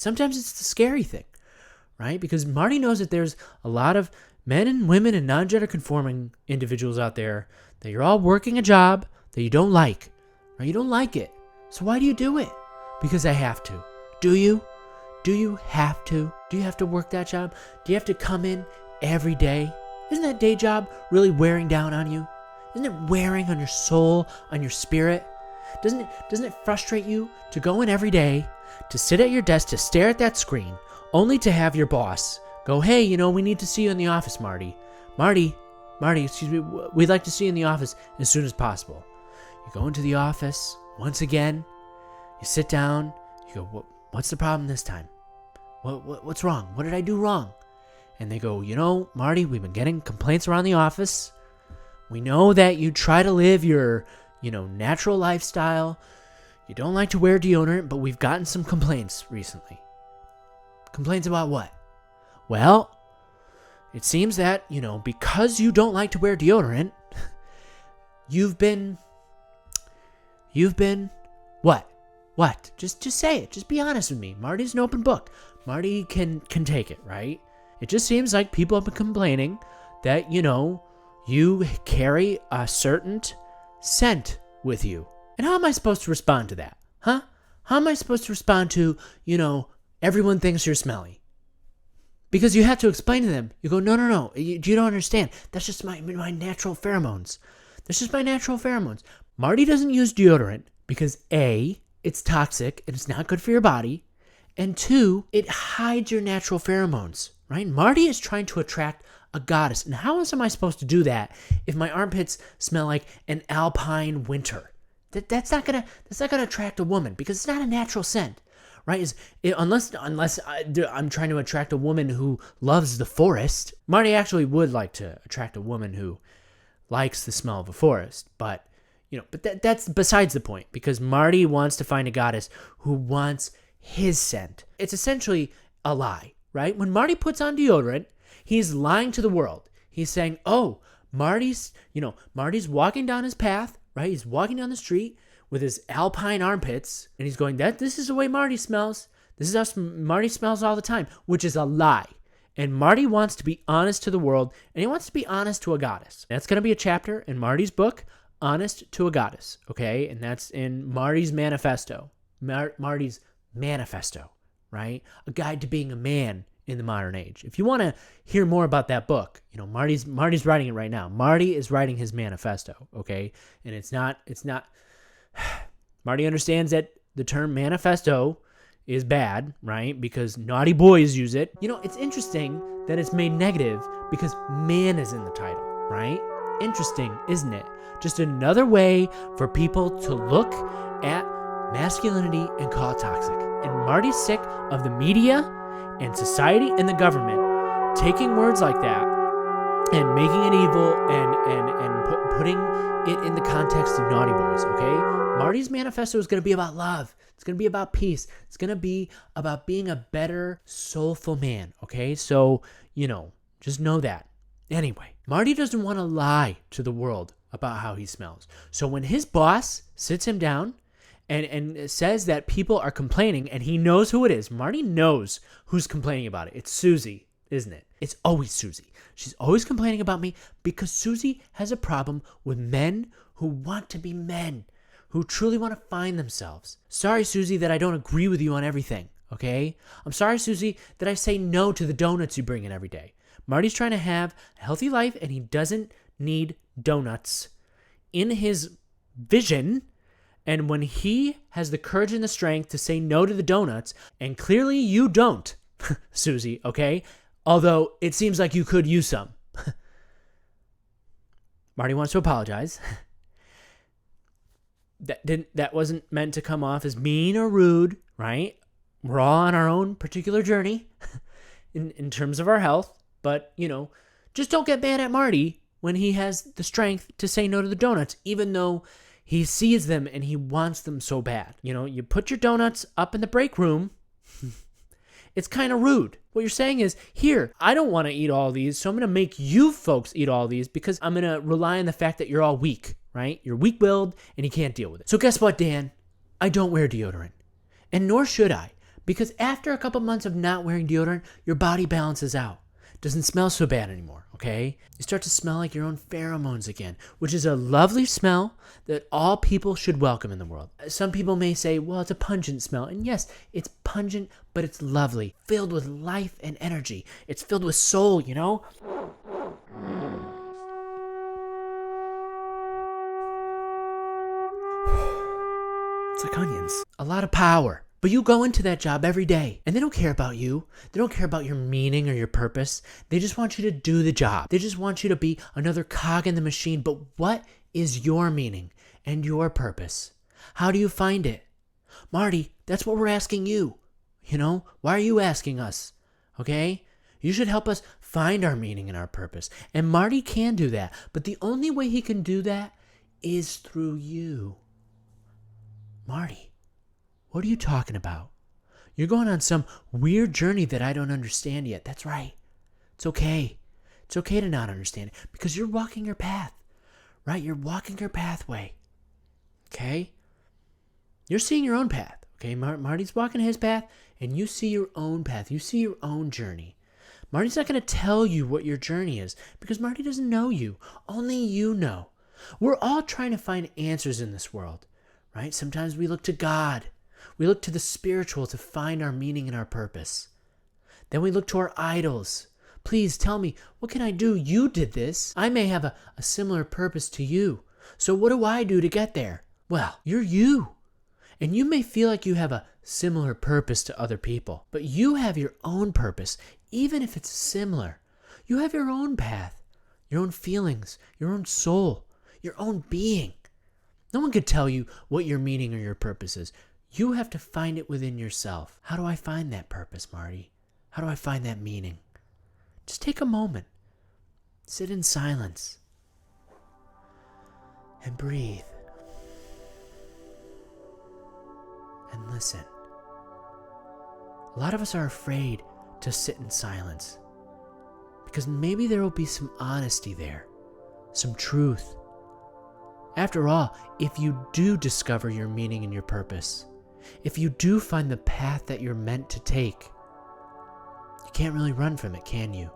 Sometimes it's the scary thing, right? Because Marty knows that there's a lot of men and women and non-gender conforming individuals out there that you're all working a job that you don't like, right? You don't like it. So why do you do it? Because I have to. Do you? Do you have to? Do you have to work that job? Do you have to come in every day? Isn't that day job really wearing down on you? Isn't it wearing on your soul, on your spirit? Doesn't it frustrate you to go in every day, to sit at your desk, to stare at that screen, only to have your boss go, hey, we need to see you in the office, Marty. Marty, excuse me, we'd like to see you in the office as soon as possible. You go into the office once again, you sit down, you go, what's the problem this time? What's wrong? What did I do wrong? And they go, Marty, we've been getting complaints around the office. We know that you try to live your, natural lifestyle. You don't like to wear deodorant, but we've gotten some complaints recently. Complaints about what? Well, it seems that, because you don't like to wear deodorant, you've been what? What? Just say it. Just be honest with me. Marty's an open book. Marty can take it, right? It just seems like people have been complaining that, you carry a certain scent with you. And how am I supposed to respond to that? Huh? How am I supposed to respond to, everyone thinks you're smelly? Because you have to explain to them. You go, no. You don't understand. That's just my natural pheromones. That's just my natural pheromones. Marty doesn't use deodorant because A, it's toxic and it's not good for your body. And 2, it hides your natural pheromones, right? Marty is trying to attract a goddess. And how else am I supposed to do that if my armpits smell like an alpine winter? That's not gonna attract a woman because it's not a natural scent, right? Unless I'm trying to attract a woman who loves the forest. Marty actually would like to attract a woman who likes the smell of a forest, but that's besides the point because Marty wants to find a goddess who wants his scent. It's essentially a lie, right? When Marty puts on deodorant, he's lying to the world. He's saying, oh, Marty's walking down his path, right? He's walking down the street with his alpine armpits, and he's going, this is the way Marty smells. This is how Marty smells all the time, which is a lie. And Marty wants to be honest to the world, and he wants to be honest to a goddess. That's going to be a chapter in Marty's book, Honest to a Goddess, okay? And that's in Marty's manifesto. Marty's manifesto, right? A guide to being a man in the modern age. If you want to hear more about that book, Marty's writing it right now. Marty is writing his manifesto, okay? And it's not Marty understands that the term manifesto is bad, right? Because naughty boys use it. It's interesting that it's made negative because man is in the title, right? Interesting, isn't it? Just another way for people to look at masculinity and call it toxic. And Marty's sick of the media and society and the government taking words like that and making it evil and putting it in the context of naughty boys, okay? Marty's manifesto is going to be about love. It's going to be about peace. It's going to be about being a better, soulful man, okay? So, just know that. Anyway, Marty doesn't want to lie to the world about how he smells. So when his boss sits him down and says that people are complaining and he knows who it is, Marty knows who's complaining about it. It's Susie, isn't it? It's always Susie. She's always complaining about me because Susie has a problem with men who want to be men, who truly want to find themselves. Sorry, Susie, that I don't agree with you on everything, okay? I'm sorry, Susie, that I say no to the donuts you bring in every day. Marty's trying to have a healthy life, and he doesn't need donuts in his vision. And when he has the courage and the strength to say no to the donuts, and clearly you don't, Susie, okay? Although it seems like you could use some. Marty wants to apologize. That wasn't meant to come off as mean or rude, right? We're all on our own particular journey in terms of our health. But, just don't get mad at Marty when he has the strength to say no to the donuts, even though he sees them and he wants them so bad. You put your donuts up in the break room. It's kind of rude. What you're saying is, here, I don't want to eat all these, so I'm going to make you folks eat all these because I'm going to rely on the fact that you're all weak, right? You're weak-willed and you can't deal with it. So guess what, Dan? I don't wear deodorant. And nor should I, Because after a couple months of not wearing deodorant, your body balances out. Doesn't smell so bad anymore, okay? You start to smell like your own pheromones again, which is a lovely smell that all people should welcome in the world. Some people may say, well, it's a pungent smell. And yes, it's pungent, but it's lovely, filled with life and energy. It's filled with soul, you know? It's like onions. A lot of power. But you go into that job every day, and they don't care about you. They don't care about your meaning or your purpose. They just want you to do the job. They just want you to be another cog in the machine. But what is your meaning and your purpose? How do you find it? Marty, that's what we're asking you. You know, why are you asking us? Okay? You should help us find our meaning and our purpose. And Marty can do that. But the only way he can do that is through you. Marty. What are you talking about? You're going on some weird journey that I don't understand yet. That's right. It's okay. It's okay to not understand it because you're walking your path, right? You're walking your pathway. Okay? You're seeing your own path. Okay? Marty's walking his path and you see your own path. You see your own journey. Marty's not going to tell you what your journey is because Marty doesn't know you. Only you know. We're all trying to find answers in this world, right? Sometimes we look to God. We look to the spiritual to find our meaning and our purpose. Then we look to our idols. Please tell me, what can I do? You did this. I may have a similar purpose to you. So what do I do to get there? Well, you're you. And you may feel like you have a similar purpose to other people. But you have your own purpose, even if it's similar. You have your own path, your own feelings, your own soul, your own being. No one could tell you what your meaning or your purpose is. You have to find it within yourself. How do I find that purpose, Marty? How do I find that meaning? Just take a moment. Sit in silence. And breathe. And listen. A lot of us are afraid to sit in silence. Because maybe there will be some honesty there. Some truth. After all, if you do discover your meaning and your purpose, if you do find the path that you're meant to take, you can't really run from it, can you?